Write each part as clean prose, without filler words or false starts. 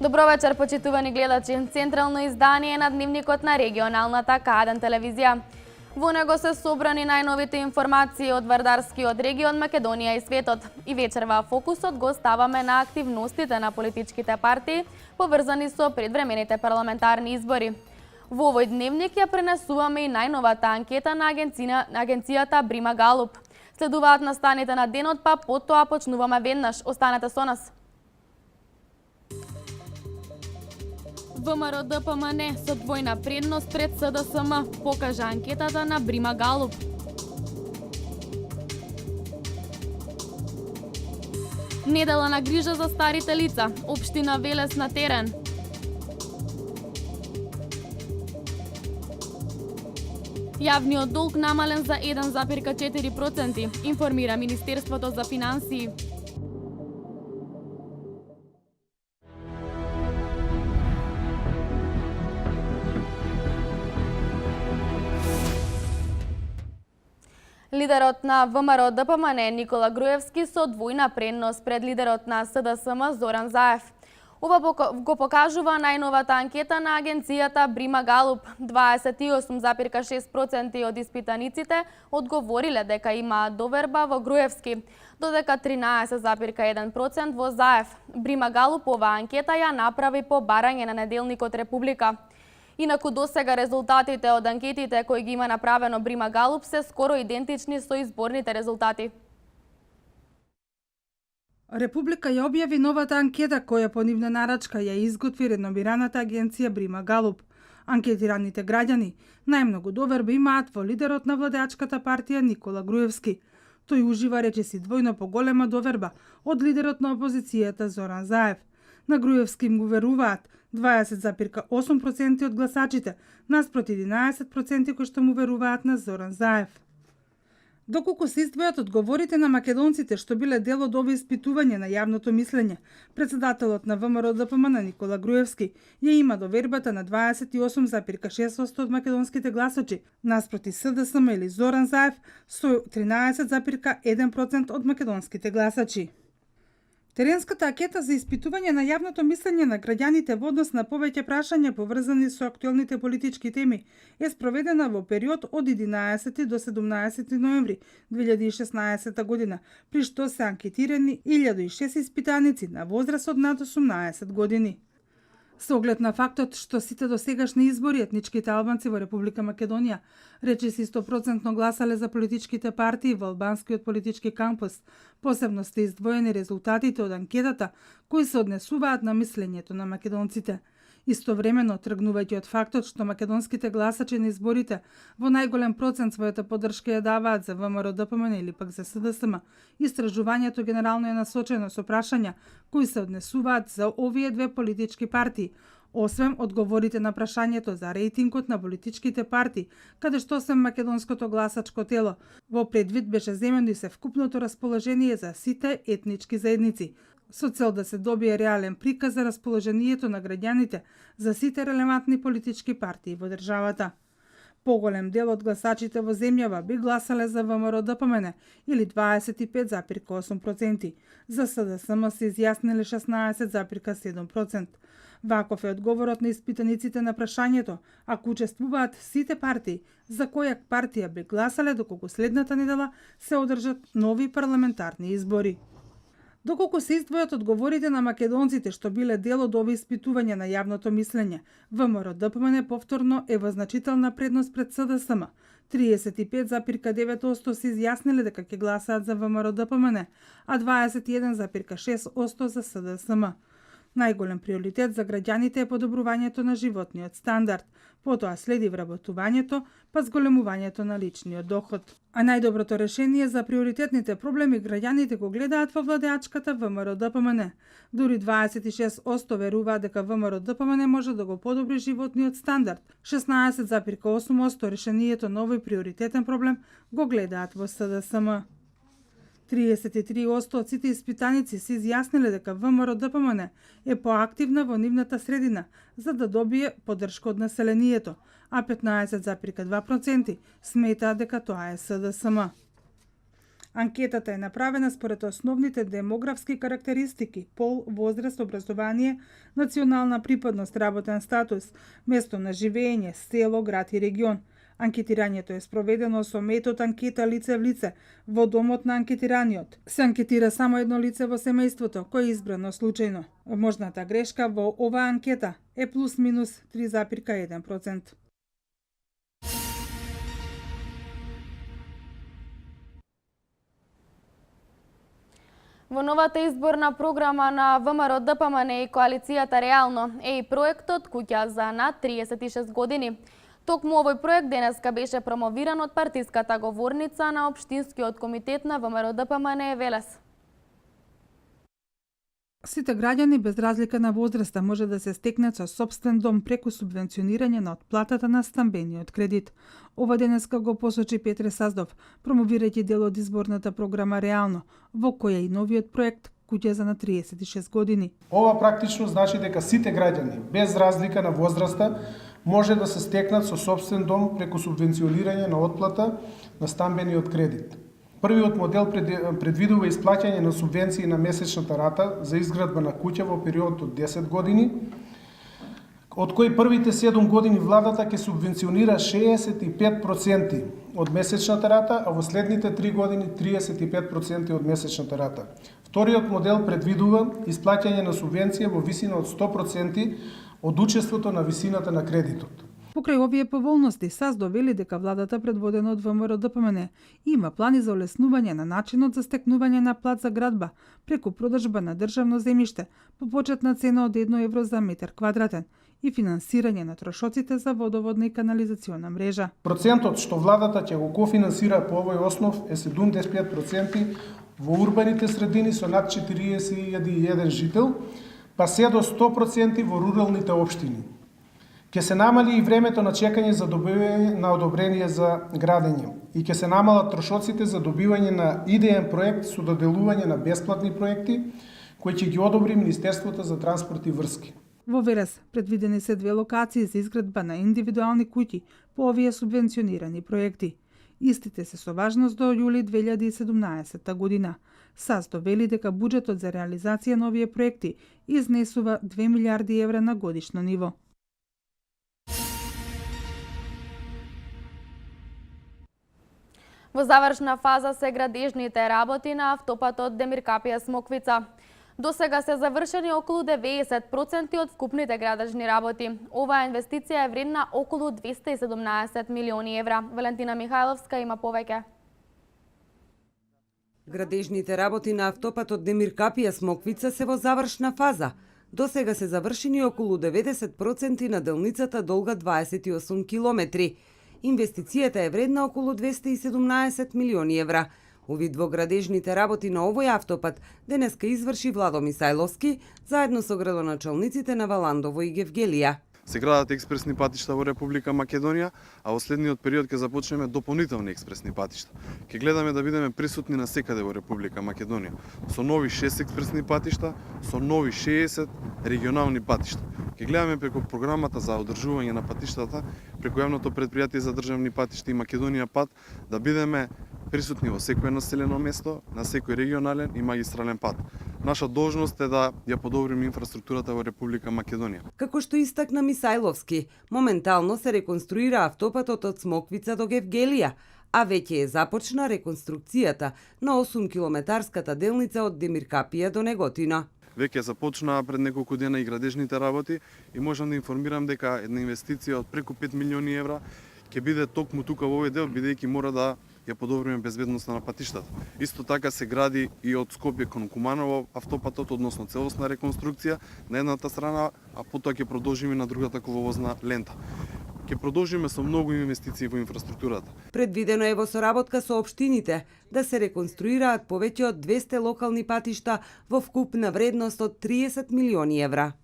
Добро вечер, почитувани гледачи. Централно издание на дневникот на регионалната К1 телевизија. Во него се собрани најновите информации од Вардарскиот регион, Македонија и светот. И вечерва фокусот го ставаме на активностите на политичките партии поврзани со предвремените парламентарни избори. Во овој дневник ја пренесуваме и најновата анкета на агенцијата Брима Галуп. Следуваат настаните на денот, па потоа почнуваме веднаш. Останете со нас. ВМРО ДПМН со двојна предност пред СДСМ, покажа анкетата на Брима Галуп. Недела на грижа за старите лица, општина Велес на терен. Јавниот долг намален за 1,4%, информира Министерството за финансии. Лидерот на ВМРО ДПМН Никола Груевски со двојна предност пред лидерот на СДСМ Зоран Заев. Ова го покажува најновата анкета на агенцијата Брима Галуп. 28,6% од испитаниците одговориле дека имаат доверба во Груевски, додека 13,1% во Заев. Брима Галуп оваа анкета ја направи по барање на неделникот Република. Инаку досега резултатите од анкетите кои ги има направено Брима Галуп се скоро идентични со изборните резултати. Република ја објави новата анкета која по нивна нарачка ја изготви реномираната агенција Брима Галуп. Анкетираните граѓани најмногу доверба имаат во лидерот на владеачката партија Никола Груевски. Тој ужива речиси двојно поголема доверба од лидерот на опозицијата Зоран Заев. На Груевски му веруваат 20,8% од гласачите, наспроти 11% кои што му веруваат на Зоран Заев. Доколку се издвојат одговорите на македонците што биле дел од ова испитување на јавното мислење, председателот на ВМРО ДПМН Никола Груевски ја има довербата на 28,6% од македонските гласачи, наспроти СДСМ или Зоран Заев со 13,1% од македонските гласачи. Теренската анкета за испитување на јавното мислење на граѓаните во однос на повеќе прашања поврзани со актуелните политички теми е спроведена во период од 11 до 17 ноември 2016 година, при што се анкетирани 1006 испитаници на возраст од над 18 години. Со оглед на фактот што сите досегашни избори етничките албанци во Република Македонија речиси 100% гласале за политичките партии во албанскиот политички кампус, посебно сте издвоени резултатите од анкетата кои се однесуваат на мислењето на македонците. Истовремено, тргнувајќи од фактот што македонските гласачи на изборите во најголем процент својата поддршка ја даваат за ВМРО ДПМН или пак за СДСМ, истражувањето генерално е насочено со прашања кои се однесуваат за овие две политички партии, освен одговорите на прашањето за рейтингот на политичките партии, каде што се македонското гласачко тело. Во предвид беше земено и се вкупното расположение за сите етнички заедници, со цел да се добие реален приказ за расположението на граѓаните за сите релевантни политички партии во државата. Поголем дел од гласачите во земјава би гласале за ВМРО ДПМН или 25,8%. За СДСМ се изјасниле 16,7%. Ваков е одговорот на испитаниците на прашањето, ако учествуваат сите партии, за која партија би гласале доколку следната недела се одржат нови парламентарни избори. Доколку се издвојат одговорите на македонците што биле дел од ова испитување на јавното мислење, ВМРО ДПМН повторно е во значителна предност пред СДСМ. 35,9% се изјасниле дека ќе гласаат за ВМРО ДПМН, а 21,6% за СДСМ. Најголем приоритет за граѓаните е подобрувањето на животниот стандард, потоа следи вработувањето, па зголемувањето на личниот доход. А најдоброто решение за приоритетните проблеми граѓаните го гледаат во владеачката ВМРО-ДПМН. Дури 26% веруваат дека ВМРО-ДПМН може да го подобри животниот стандард. 16,8% решението на овој приоритетен проблем го гледаат во СДСМ. 33% од сите испитаници се изјасниле дека ВМРО-ДПМН е поактивна во нивната средина за да добие поддршка од населението, а 15,2% сметаат дека тоа е СДСМ. Анкетата е направена според основните демографски карактеристики: пол, возраст, образование, национална припадност, работен статус, место на живење, село, град и регион. Анкетирањето е спроведено со метод анкета лице в лице во домот на анкетираниот. Се анкетира само едно лице во семејството, кое е избрано случајно. Можната грешка во оваа анкета е плюс-минус 3,1%. Во новата изборна програма на ВМРО-ДПМН и коалицијата Реално е и проектот Куќа за над 36 години. Токму овој проект денеска беше промовиран од партиската говорница на Општинскиот комитет на ВМРО-ДПМН Велес. Сите граѓани без разлика на возраста може да се стекнат со сопствен дом преку субвенционирање на отплатата на стамбениот кредит. Ова денеска го посочи Петре Саздов, промовирајќи дел од изборната програма Реално, во која и новиот проект Куќа за на 36 години. Ова практично значи дека сите граѓани без разлика на возраста може да се стекнат со сопствен дом преку субвенционирање на отплата на стамбениот кредит. Првиот модел предвидува исплаќање на субвенции на месечната рата за изградба на куќа во период од 10 години, од кои првите 7 години владата ќе субвенционира 65% од месечната рата, а во следните 3 години 35% од месечната рата. Вториот модел предвидува исплаќање на субвенција во висина од 100% од учеството на висината на кредитот. Покрај овие поволности, Саздов вели дека владата предводена од ВМРО-ДПМН има плани за олеснување на начинот за стекнување на плат за градба преку продажба на државно земјиште по почетна цена од 1 евро за метар квадратен и финансирање на трошоците за водоводна и канализациона мрежа. Процентот што владата ќе го кофинансира по овој основ е 75% во урбаните средини со над 40.001 жител, па се до 100% во руралните општини. Ќе се намали и времето на чекање за добивање на одобрение за градење и ќе се намалат трошоците за добивање на идеен проект со доделување на бесплатни проекти кои ќе ги одобри Министерството за транспорт и врски. Во Верес предвидени се 2 локации за изградба на индивидуални куќи по овие субвенционирани проекти. Истите се со важност до јули 2017 година. Саздов вели дека буџетот за реализација на овие проекти изнесува 2 милиарди евра на годишно ниво. Во завршна фаза се градежните работи на автопатот Демиркапија Смоквица. До сега се завршени околу 90% од вкупните градежни работи. Оваа инвестиција е вредна околу 217 милиони евра. Валентина Михајловска има повеќе. Градежните работи на автопатот Демиркапија Смоквица се во завршна фаза. До сега се завршени околу 90% на делницата долга 28 километри. Инвестицијата е вредна околу 217 милиони евра. Увид во градежните работи на овој автопат денеска изврши Владо Мисајловски заедно со градоначалниците на Валандово и Гевгелија. Се градат експресни патишта во Република Македонија, а во следниот период ќе започнеме дополнителни експресни патишта. Ќе гледаме да бидеме присутни на секаде во Република Македонија, со нови 6 експресни патишта, со нови 60 регионални патишта. Ќе гледаме преку програмата за одржување на патиштата, преку јавното предпријатие за државни патишта и Македонија пат, да бидеме присутни во секое населено место, на секој регионален и магистрален пат. Наша должност е да ја подобриме инфраструктурата во Република Македонија. Како што истакна Мисајловски, моментално се реконструира автопатот од Смоквица до Гевгелија, а веќе е започна реконструкцијата на 8-километарската делница од Демиркапија до Неготино. Веќе започнаа пред неколку дена и градежните работи и можам да информирам дека една инвестиција од преку 5 милиони евра ќе биде токму тука во овој дел, бидејќи мора да ја подобриме безбедноста на патиштата. Исто така се гради и од Скопје кон Куманово автопатот, односно целосна реконструкција на едната страна, а потоа ќе продолжиме на другата коловозна лента. Ќе продолжиме со многу инвестиции во инфраструктурата. Предвидено е во соработка со општините да се реконструираат повеќе од 200 локални патишта во вкупна вредност од 30 милиони евра.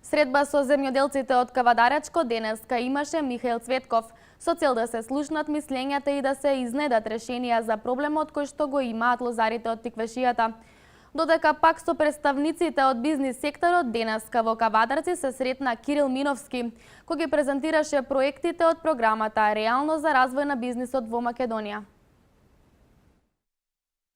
Средба со земјоделците од Кавадарачко денеска имаше Михаил Цветков, со цел да се слушнат мислењата и да се изнедат решенија за проблемот кој што го имаат лозарите од Тиквешијата. Додека пак со представниците од бизнис секторот денеска во Кавадарци се сретна Кирил Миновски, кој ги презентираше проектите од програмата Реално за развој на бизнисот во Македонија.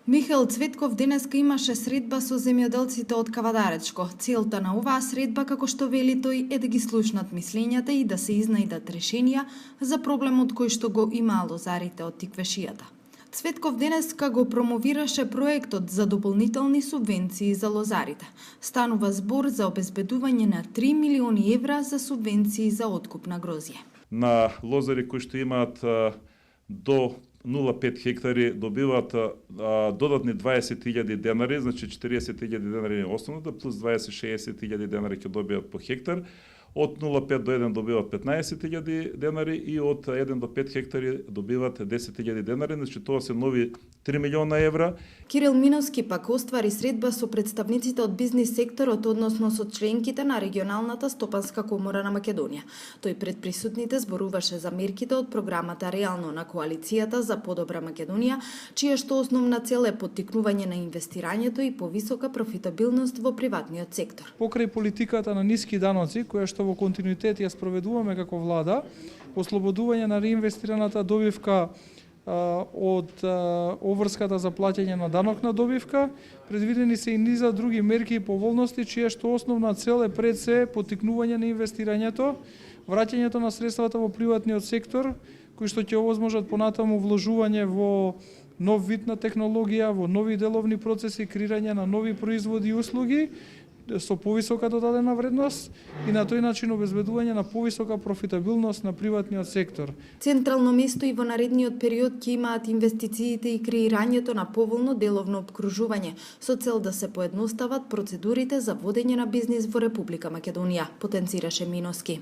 Михаил Цветков денеска имаше средба со земјоделците од Кавадаречко. Целта на оваа средба, како што вели тој, е да ги слушнат мислењата и да се изнајдат решенија за проблемот кој што го имаа лозарите од Тиквешијата. Цветков денеска го промовираше проектот за дополнителни субвенции за лозарите. Станува збор за обезбедување на 3 милиони евра за субвенции за откуп на грозје. На лозари кои што имаат до 0,5 хектари добиваат додатни 20.000 денари, значи 40.000 денари е основната, плюс 20-60.000 денари ќе добијат по хектар. Од 0,5 до 1 добиваат 15.000 денари и од 1 до 5 хектари добиваат 10.000 денари, значи тоа се нови 3 милиона евра. Кирил Миновски пак оствари средба со представниците од бизнис секторот, односно со членките на регионалната стопанска комора на Македонија. Тој пред присутните зборуваше за мерките од програмата Реално на коалицијата за подобра Македонија, чија што основна цел е поттикнување на инвестирањето и повисока профитабилност во приватниот сектор. Покрај политиката на ниски даноци, која што во континуитет ја спроведуваме како влада, ослободување на реинвестираната добивка од обврската за плаќање на данок на добивка, предвидени се и низа други мерки и поволности, чија што основна цел е пред се поттикнување на инвестирањето, враќањето на средствата во приватниот сектор, кои што ќе овозможат понатаму вложување во нов вид на технологија, во нови деловни процеси, креирање на нови производи и услуги, со повисока додадена вредност и на тој начин обезбедување на повисока профитабилност на приватниот сектор. Централно место и во наредниот период ќе имаат инвестициите и креирањето на поволно деловно обкружување со цел да се поедностават процедурите за водење на бизнис во Република Македонија, потенцираше Миновски.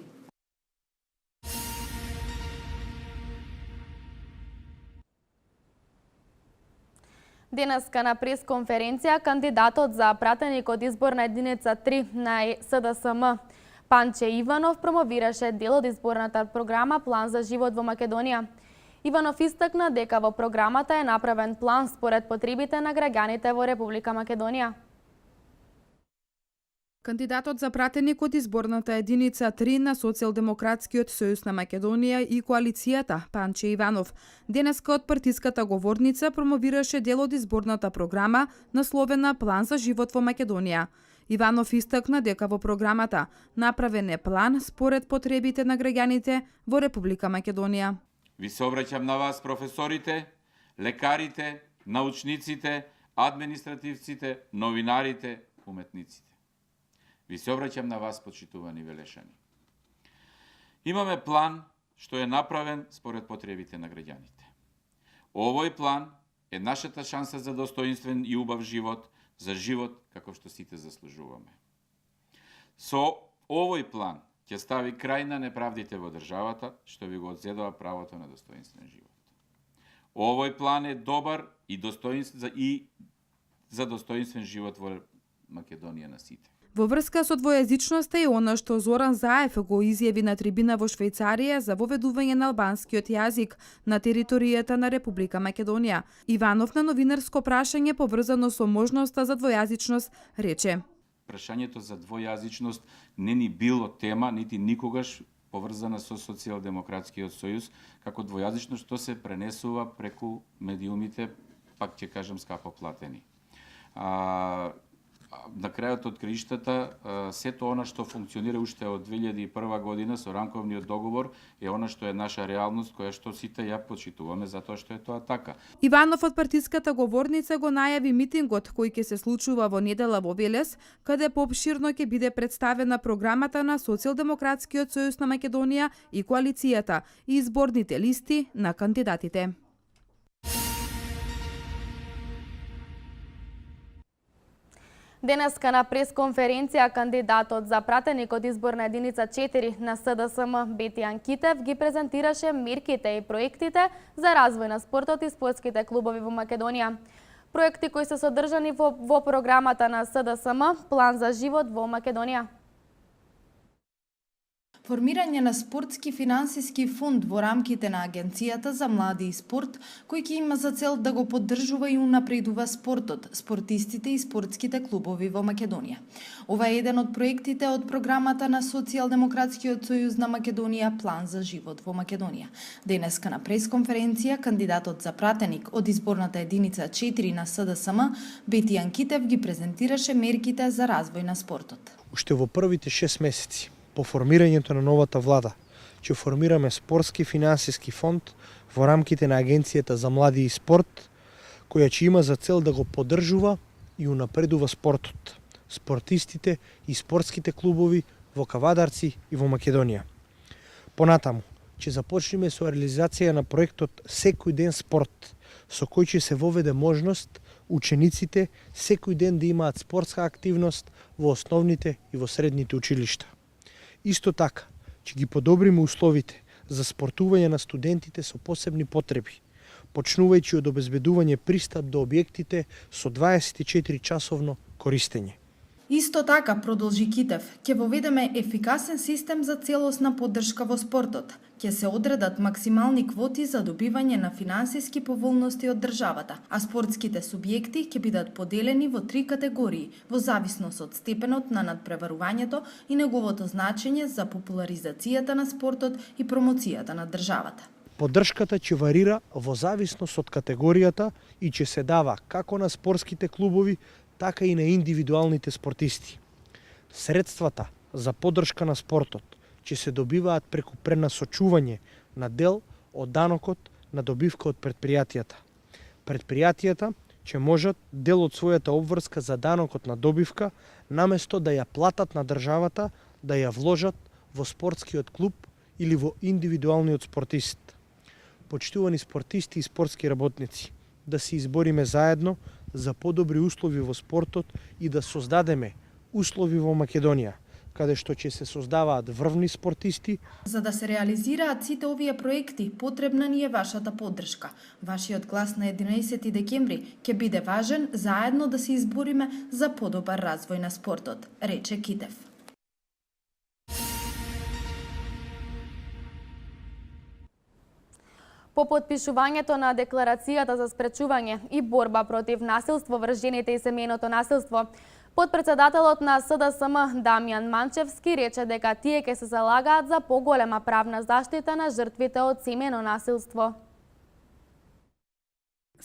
Денеска на пресконференција кандидатот за пратеник од изборна единица 3 на СДСМ Панче Иванов промовираше дел од изборната програма План за живот во Македонија. Иванов истакна дека во програмата е направен план според потребите на граѓаните во Република Македонија. Кандидатот за пратеник од изборната единица 3 на Социјалдемократскиот сојуз на Македонија и коалицијата Панче Иванов денеска од партиската говорница промовираше дел од изборната програма насловена План за живот во Македонија. Иванов истакна дека во програмата направен е план според потребите на граѓаните во Република Македонија. Ви се обраќам на вас професорите, лекарите, научниците, административците, новинарите, уметниците. Ви се обраќам на вас, почитувани велешани. Имаме план што е направен според потребите на граѓаните. Овој план е нашата шанса за достоинствен и убав живот, за живот како што сите заслужуваме. Со овој план ќе стави крај на неправдите во државата, што ви го одзедува правото на достоинствен живот. Овој план е добар и за достоинствен живот во Македонија на сите. Во врска со двојазичноста и она што Зоран Заев го изјави на трибина во Швајцарија за воведување на албанскиот јазик на територијата на Република Македонија, Иванов на новинарско прашање поврзано со можноста за двојазичност рече: Прашањето за двојазичност не ни било тема, нити никогаш поврзана со Социјалдемократскиот сојуз, како двојазичност што се пренесува преку медиумите, пак ќе кажам скапо платени. на крајот од краиштата, сето она што функционира уште од 2001 година со рамковниот договор е она што е наша реалност, која што сите ја почитуваме затоа што е тоа така. Иванов од партиската говорница го најави митингот кој ќе се случува во недела во Велес, каде поопширно ќе биде представена програмата на Социјалдемократскиот сојуз на Македонија и коалицијата и изборните листи на кандидатите. Денеска на пресконференција кандидатот за пратеник од изборна единица 4 на СДСМ Бетијан Китев ги презентираше мерките и проектите за развој на спортот и спортските клубови во Македонија. Проекти кои се содржани во програмата на СДСМ План за живот во Македонија. Формирање на спортски финансиски фонд во рамките на Агенцијата за млади и спорт, кој ќе има за цел да го поддржува и унапредува спортот, спортистите и спортските клубови во Македонија. Ова е еден од проектите од програмата на Социјалдемократскиот сојуз на Македонија План за живот во Македонија. Денеска на пресконференција кандидатот за пратеник од изборната единица 4 на СДСМ Бетијан Китев ги презентираше мерките за развој на спортот. Уште во првите 6 месеци по формирањето на новата влада, ќе формираме спортски финансиски фонд во рамките на Агенцијата за млади и спорт, која ќе има за цел да го поддржува и унапредува спортот, спортистите и спортските клубови во Кавадарци и во Македонија. Понатаму, ќе започнеме со реализација на проектот Секој ден спорт, со кој ќе се воведе можност учениците секој ден да имаат спортска активност во основните и во средните училишта. Исто така, ќе ги подобриме условите за спортување на студентите со посебни потреби, почнувајќи од обезбедување пристап до објектите со 24-часовно користење. Исто така, продолжи Китев, ќе воведеме ефикасен систем за целосна поддршка во спортот. Ќе се одредат максимални квоти за добивање на финансиски поволности од државата, а спортските субјекти ќе бидат поделени во 3 категории, во зависност од степенот на надпреварувањето и неговото значење за популаризацијата на спортот и промоцијата на државата. Поддршката ќе варира во зависност од категоријата и ќе се дава како на спортските клубови, така и на индивидуалните спортисти. Средствата за поддршка на спортот ќе се добиваат преку пренасочување на дел од данокот на добивка од предпријатијата. Предпријатијата ќе можат дел од својата обврска за данокот на добивка, наместо да ја платат на државата, да ја вложат во спортскиот клуб или во индивидуалниот спортист. Почитувани спортисти и спортски работници, да се избориме заедно за подобри услови во спортот и да создадеме услови во Македонија, каде што ќе се создаваат врвни спортисти. За да се реализираат сите овие проекти, потребна ни е вашата поддршка. Вашиот глас на 11 декември ќе биде важен заедно да се избориме за подобар развој на спортот, рече Китев. По потпишувањето на декларацијата за спречување и борба против насилство врз жените и семејното насилство, подпредседателот на СДСМ Дамјан Манчевски рече дека тие ќе се залагаат за поголема правна заштита на жртвите од семејно насилство.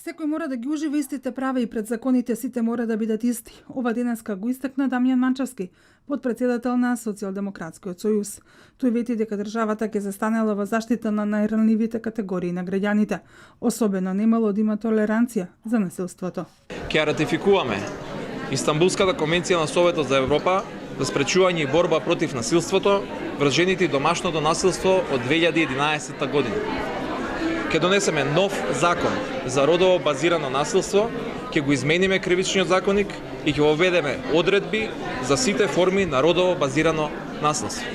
Секој мора да ги ужива истите права и пред законите сите мора да бидат исти. Ова денеска го истакна Дамјан Манчевски, подпредседател на Социјалдемократскиот сојуз. Тој вети дека државата ќе застанела во заштита на најранливите категории на граѓаните, особено немало да има толеранција за насилството. Ќе ратификуваме Истанбулската конвенција на Советот за Европа за спречување и борба против насилството врз жените и домашното насилство од 2011 година. Ќе донесеме нов закон за родово базирано насилство, ќе го измениме кривичниот законник и ќе воведеме одредби за сите форми на родово базирано насилство.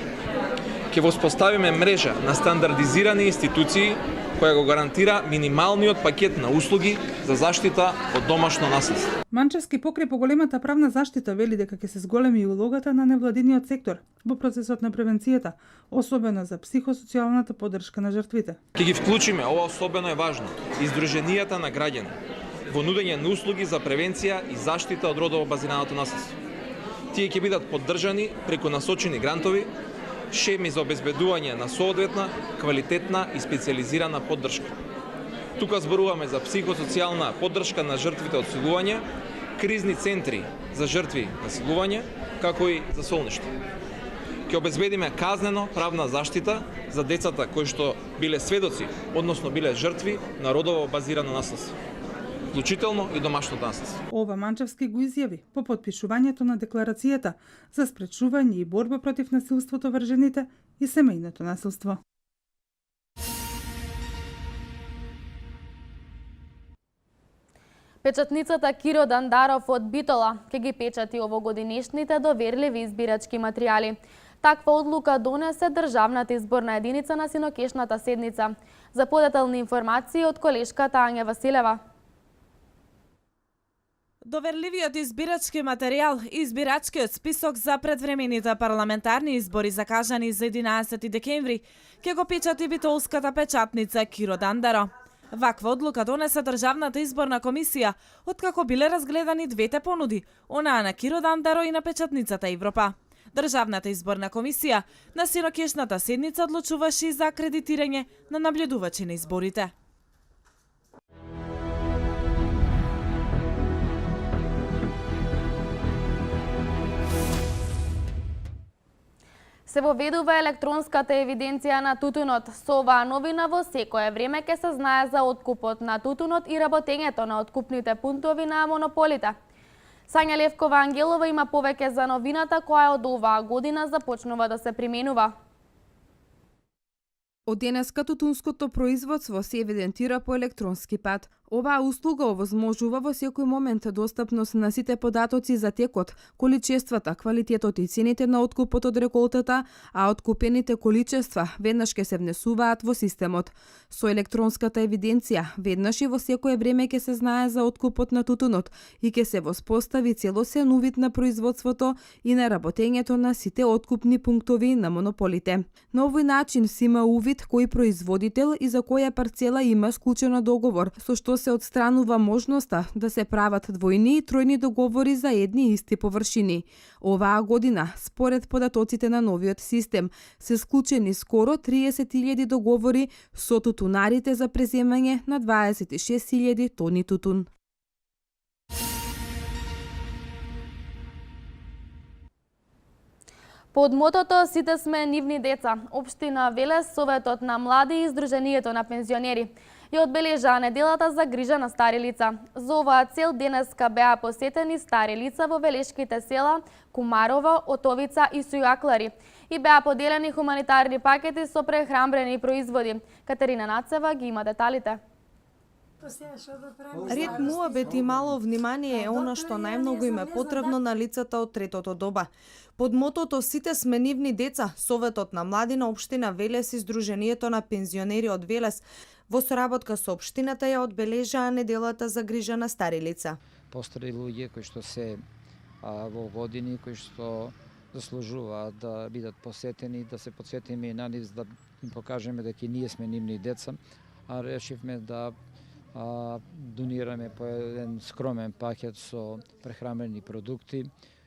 Ќе воспоставиме мрежа на стандардизирани институции која го гарантира минималниот пакет на услуги за заштита од домашно насилство. Манчевски покрај поголемата правна заштита вели дека ќе се зголеми и улогата на невладиниот сектор во процесот на превенцијата, особено за психосоцијалната поддршка на жртвите. Ќе ги вклучиме, ова особено е важно, издруженијата на граѓани во нудење на услуги за превенција и заштита од родово базираното насилство. Тие ќе бидат поддржани преку насочени грантови, шеми за обезбедување на соодветна, квалитетна и специјализирана поддршка. Тука зборуваме за психосоцијална поддршка на жртвите од силување, кризни центри за жртви насилување, како и за солниште. Ќе обезбедиме казнено правна заштита за децата кои што биле сведоци, односно биле жртви на родово базирано насилство, вклучително и домашно насилство. Ова Манчевски го изјави по потпишувањето на декларацијата за спречување и борба против насилството врз жените и семејното насилство. Печатницата Киро Дандаров од Битола ќе ги печати овогодинешните доверливи избирачки материјали. Таква одлука донесе Државната изборна единица на синокешната седница. За подетелни информации од колешката Ања Василева. Доверливиот избирачки материјал и избирачкиот список за предвремените парламентарни избори закажани за 11 декември ќе го печати битолската печатница Киро Дандаро. Ваква одлука донесе Државната изборна комисија, откако биле разгледани двете понуди, онаа на Киро Дандаро и на печатницата Европа. Државната изборна комисија на синокешната седница одлучуваше и за акредитирање на наблюдувачи на изборите. Се воведува електронската евиденција на тутунот. Со оваа новина во секое време ќе се знае за откупот на тутунот и работењето на откупните пунктови на монополите. Сања Левкова Ангелова има повеќе за новината која од оваа година започнува да се применува. Од денеска тутунското производство се евидентира по електронски пат. Оваа услуга овозможува во секој момент достапност на сите податоци за текот, количествата, квалитетот и цените на откупот од реколтата, а откупените количества веднаш ќе се внесуваат во системот. Со електронската евиденција, веднаш и во секое време ќе се знае за откупот на тутунот и ќе се воспостави целосен увид на производството и на работењето на сите откупни пунктови на монополите. На овој начин се има увид кој производител и за која парцела има склучено договор, со што се отстранува можноста да се прават двојни и тројни договори за едни и исти површини. Оваа година, според податоците на новиот систем, се склучени скоро 30.000 договори со тутунарите за преземање на 26.000 тони тутун. Под мотото "Сите сме нивни деца", Општина Велес, Советот на млади и Сдруженијето на пензионери ја одбележаа неделата за грижа на стари лица. За оваа цел денеска беа посетени стари лица во велешките села Кумарово, Отовица и Сујаклари и беа поделени хуманитарни пакети со прехранбени производи. Катерина Нацева ги има деталите. Ред муабет и мало внимание е она што најмногу им е потребно на лицата од третото доба. Под мотото "Сите сме нивни деца", Советот на млади на Општина Велес и Сдруженијето на пензионери од Велес во соработка со општината ја одбележаа неделата за грижа на стари лица. Постари луѓе кои што се во години, кои што заслужуваат да бидат посетени, да се подсетиме и на нив, да им покажеме дека ние сме нивни деца, а решивме да донираме по еден скромен пакет со прехранбени продукти,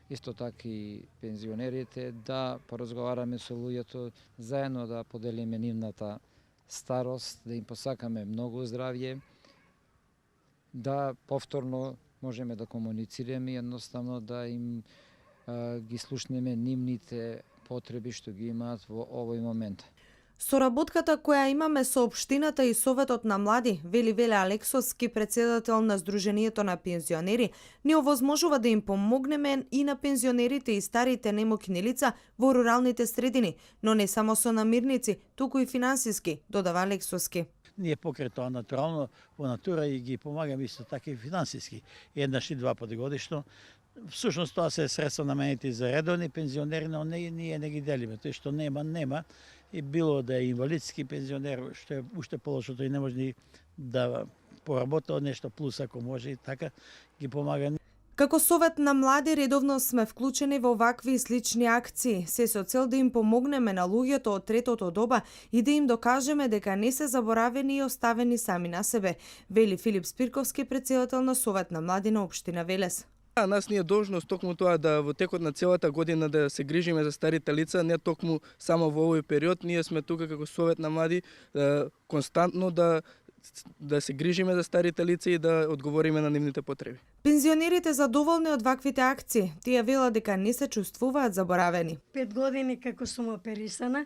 исто така и пензионерите, да поразговараме со луѓето, заедно да поделиме нивната старост, да им посакаме многу здравје, да повторно можеме да комуницираме, едноставно да им ги слушнеме нивните потреби што ги имаат во овој момент. Соработката која имаме со општината и Советот на млади, вели Веле Алексовски, председател на Сдруженијето на пензионери, ни овозможува да им помогнеме и на пензионерите и старите немокни лица во руралните средини, но не само со намирници, туку и финансиски, додава Алексовски. Ние покрај тоа натурално во натура и ги помагаме исто така и финансиски, еднаш и два пати годишно. Всушност тоа се средства наменети за редовни пензионери, но ние не ги делиме, тој што нема. И било да е инвалидски пензионер, што е уште полошо, тој не може да поработи нешто плюс ако може и така ги помага. Како Совет на млади редовно сме вклучени во вакви и слични акции, се со цел да им помогнеме на луѓето од третото доба и да им докажеме дека не се заборавени и оставени сами на себе, вели Филип Спирковски, председател на Совет на млади на Општина Велес. Нас ни е должност токму тоа да во текот на целата година да се грижиме за старите лица, не токму само во овој период. Ние сме тука како Совет на млади константно да да се грижиме за старите лица и да одговориме на нивните потреби. Пензионерите задоволни од ваквите акции. Тие велат дека не се чувствуваат заборавени. 5 години како сум оперисана,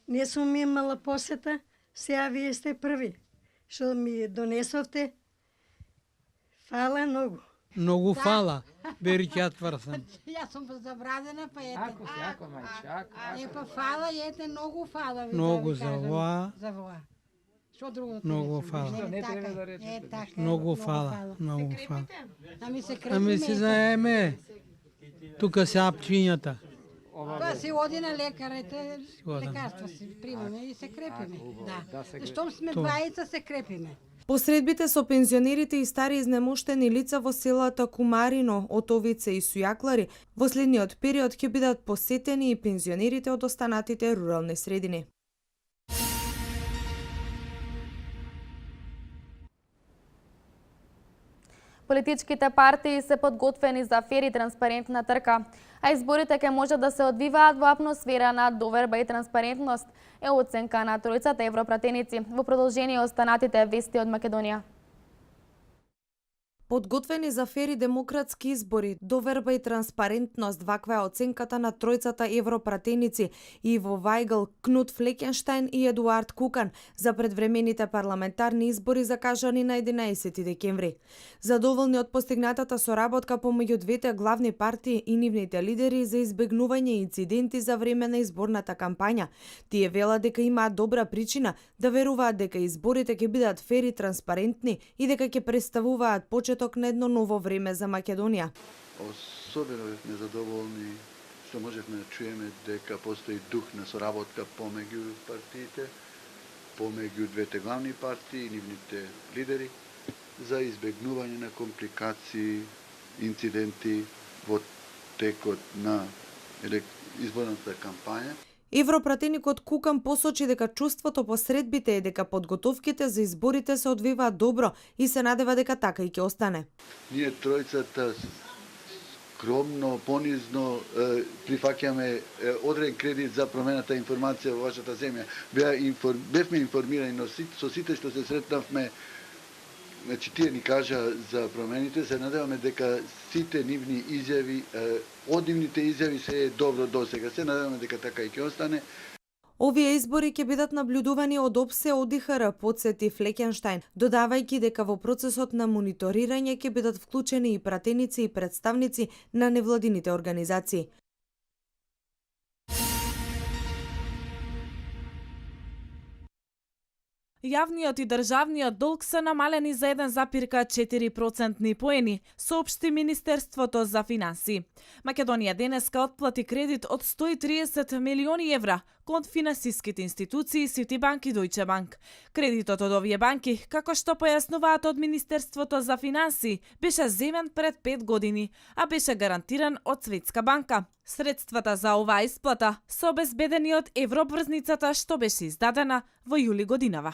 не сум имала посета, сега вие сте први. Што ми донесовте, фала многу. Многу фала, Бериќа Тврсан. Јас сум забрадена, па ете. Ако, мајчак. Па фала, ете, многу фала. Многу за ова. За ова. Што друго? Многу фала. Не треба да речете. Многу фала, многу фала. Ами се крепиме. Ами се заеме. Тука се апчињата. Па се оди на лекарите, лекарства си примаме и се крепиме. Да. Штом сме двајца се крепиме. Посредбите со пензионерите и стари изнемоштени лица во селата Кумарино, Отовице и Сујаклари во следниот период ќе бидат посетени и пензионерите од останатите рурални средини. Политичките партии се подготвени за фер и транспарентна трка, а изборите ќе може да се одвиваат во атмосфера на доверба и транспарентност, е оценка на тројцата европратеници во продолжение останатите вести од Македонија. Подготвени за фер и демократски избори, доверба и транспарентност, ваква е оценката на тројцата европратеници Иво Вајгл, Кнут Флекенштајн и Едуард Кукан за предвремените парламентарни избори закажани на 11 декември. Задоволни од постигнатата соработка помеѓу двете главни партии и нивните лидери за избегнување инциденти за време на изборната кампања, тие велат дека имаат добра причина да веруваат дека изборите ќе бидат фер и транспарентни и дека ќе представуваат почеток на едно ново време за Македонија. Особено бевме задоволни што можевме да чуеме дека постои дух на соработка помеѓу партиите, помеѓу двете главни партии и нивните лидери за избегнување на компликации, инциденти во текот на изборната кампања. Европратеникот Кукан посочи дека чувството по средбите е дека подготовките за изборите се одвиваат добро и се надева дека така и ќе остане. Ние тројцата скромно, понизно прифаќаме одреден кредит за промената информација во вашата земја. Бевме информирани, но со сите што се сретнавме, значи тие ни кажа за промените, се надеваме дека сите нивни изјави, од нивните изјави се е добро досега. Се надеваме дека така и ќе остане. Овие избори ќе бидат наблюдувани од ОПСЕ ОДИХР, подсети Флекенштајн, додавајќи дека во процесот на мониторирање ќе бидат вклучени и пратеници и представници на невладините организации. Јавниот и државниот долг се намалени за 1,4% поени, соопшти Министерството за финансии. Македонија денеска отплати кредит од 130 милиони евра кон финансиските институции Ситибанк и Дојче банк. Кредитот од овие банки, како што појаснуваат од Министерството за финансии, беше земен пред 5 години, а беше гарантиран од Светска банка. Средствата за оваа исплата се обезбедени од евробрзницата што беше издадена во јули годинава.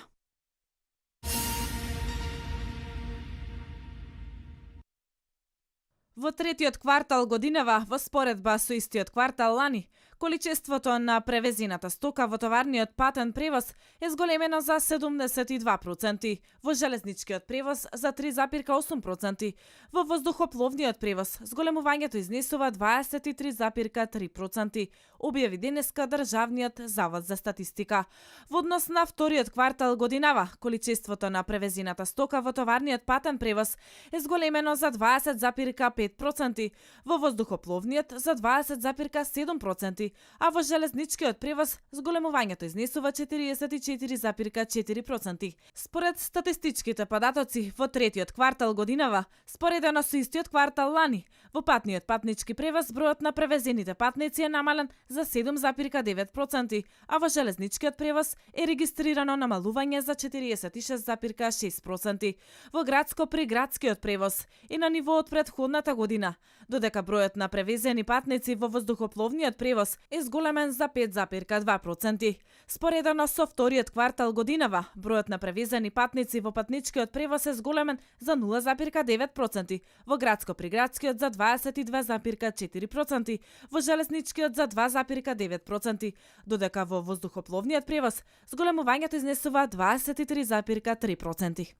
Во третиот квартал годинава, во споредба со истиот квартал лани, количеството на превезената стока во товарниот патен превоз е зголемено за 72%, во железничкиот превоз за 3,8%, во воздухопловниот превоз зголемувањето изнесува 23,3%, објави денеска Државниот завод за статистика. Во однос на вториот квартал годинава, количеството на превезената стока во товарниот патен превоз е зголемено за 20,5%, во воздухопловниот за 20,7%, а во железничкиот превоз зголемувањето изнесува 44,4%. Според статистичките податоци во третиот квартал годинава, споредено со истиот квартал лани, во патниот патнички превоз бројот на превезените патници е намален за 7,9%, а во железничкиот превоз е регистрирано намалување за 46,6%. Во градско-приградскиот превоз е на ниво од претходната година, додека бројот на превезени патници во воздухопловниот превоз е зголемен за 5,2%. Споредено со вториот квартал годинава, бројот на превезени патници во патничкиот превоз е зголемен за 0,9%, во градско-приградскиот за 22,4%, во железничкиот за 2,9%, додека во воздухопловниот превоз зголемувањето изнесува 23,3%.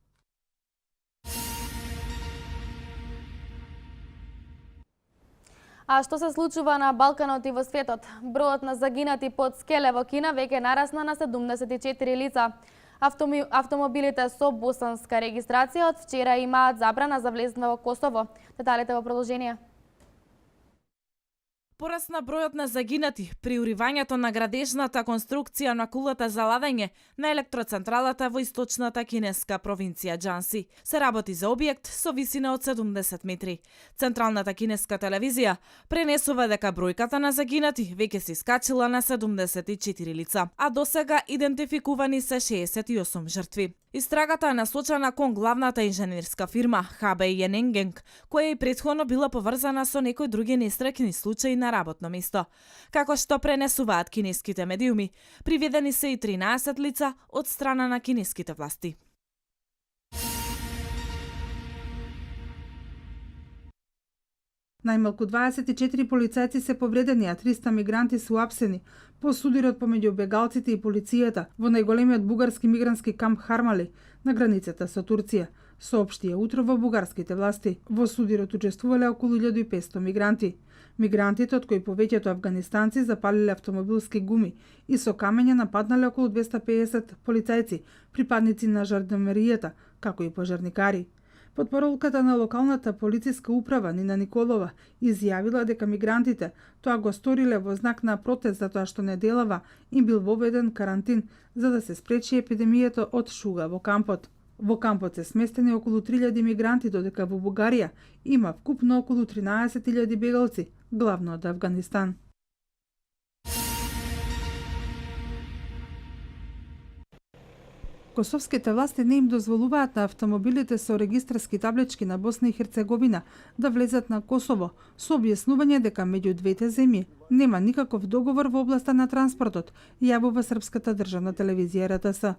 А што се случува на Балканот и во светот? Бројот на загинати под скеле во Кина веќе нарасна на 74 лица. Автомобилите со босанска регистрација од вчера имаат забрана за влезна во Косово. Деталите во продолжение. Порасна бројот на загинати при уривањето на градежната конструкција на кулата за ладење на електроцентралата во источната кинеска провинција Џанси. Се работи за објект со висина од 70 метри. Централната кинеска телевизија пренесува дека бројката на загинати веќе се искачила на 74 лица, а досега идентификувани се 68 жртви. Истрагата е насочена кон главната инженерска фирма HB Ененгенг, која и претходно била поврзана со некои други несреќни случаи на работно место. Како што пренесуваат кинеските медиуми, приведени се и 13 лица од страна на кинеските власти. Најмалку 24 полицајци се повредени, а 300 мигранти се уапсени по судирот помеѓу бегалците и полицијата во најголемиот бугарски мигрантски камп Хармали на границата со Турција, соопштија утро во бугарските власти. Во судирот учествувале околу 1500 мигранти. Мигрантите, од кои повеќето афганистанци, запалиле автомобилски гуми и со камења нападнале околу 250 полицајци, припадници на жандармеријата, како и пожарникари. Потпорулката на локалната полициска управа Нина Николова изјавила дека мигрантите тоа го сториле во знак на протест затоа што неделава им бил воведен карантин за да се спречи епидемијата од шуга во кампот. Во кампот се сместени околу 3000 мигранти, додека во Бугарија има вкупно околу 13.000 бегалци, главно од Авганистан. Косовските власти не им дозволуваат на автомобилите со регистарски таблички на Босна и Херцеговина да влезат на Косово, со објаснување дека меѓу двете земји нема никаков договор во областа на транспортот, јавува Српската државна телевизија РТС.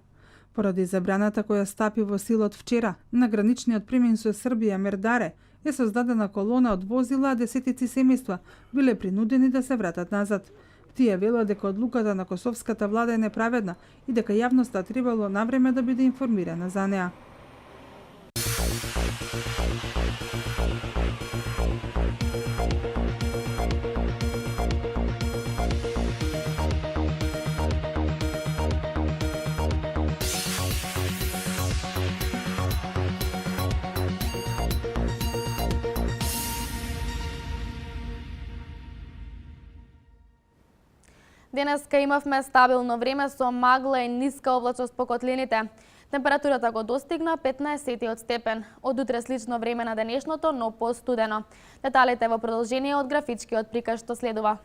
Поради забраната која стапи во сила од вчера на граничниот премин со Србија Мердаре, е создадена колона од возила, а десетици семејства биле принудени да се вратат назад. Тие велат дека одлуката на косовската влада е неправедна и дека јавноста требало навреме да биде информирана за неа. Денеска имавме стабилно време со магла и ниска облачност по котлините. Температурата го достигна 15 степен. Од утре слично време на денешното, но постудено. Деталите во продолжение од графичкиот приказ што следува.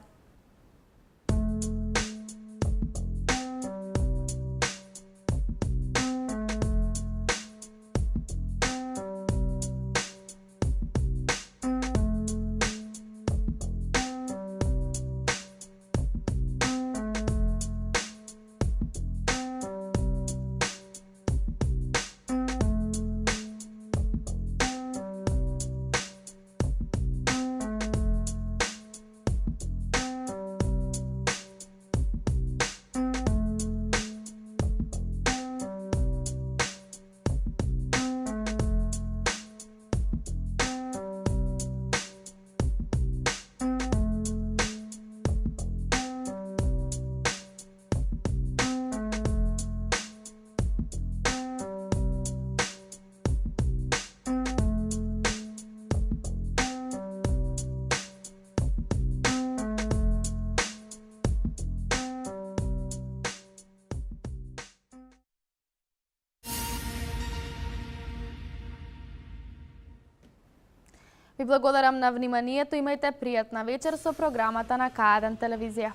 Ви благодарам на вниманието, имајте пријатна вечер со програмата на К1 телевизија.